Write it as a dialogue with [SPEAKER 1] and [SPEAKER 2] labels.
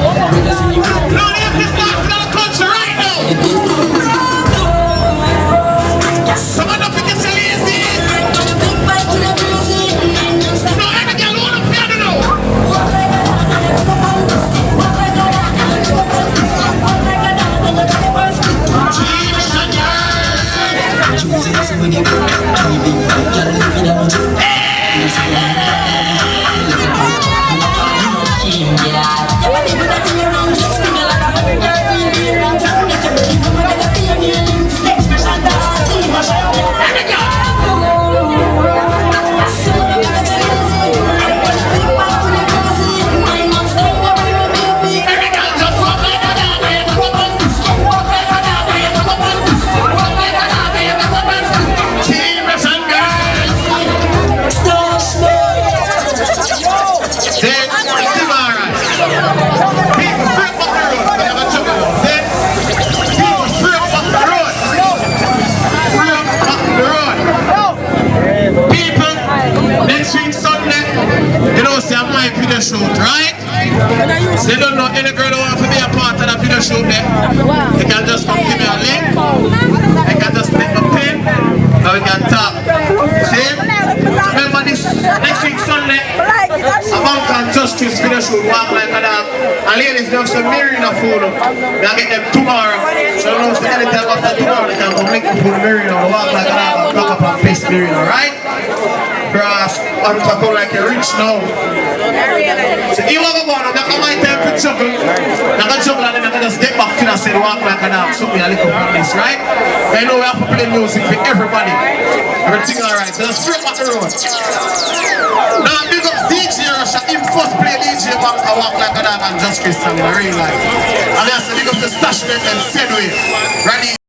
[SPEAKER 1] No, they have to start from the country right now. Someone up against the lazy. No, every girl want to feel it now. Shoot, right? They don't know any girl who wants to be a part of the video shoot there. They can just come give me a link. They can just take a pin and we can talk. See? So remember this next week Sunday, Amount and Justice video shoot walk like a dog. And ladies, they have some mirror in the food. They'll get them tomorrow. So don't say anytime after tomorrow, they can come link the food mirror and walk like a dog and block up and paste mirror, alright? Grass, I'm talking like you're rich now. So you want to go on, I'm my time to juggle. I'm going to juggle and then I can just get back to the same walk like an arm. So me a little from this, right? I know we have to play music for everybody. Everything alright, so let's straight back the road. Now big up DJ Rush, him first play DJ back I walk like a dog and just Chris song in the real life. And that's big up the Stashment and Fenway. Ready?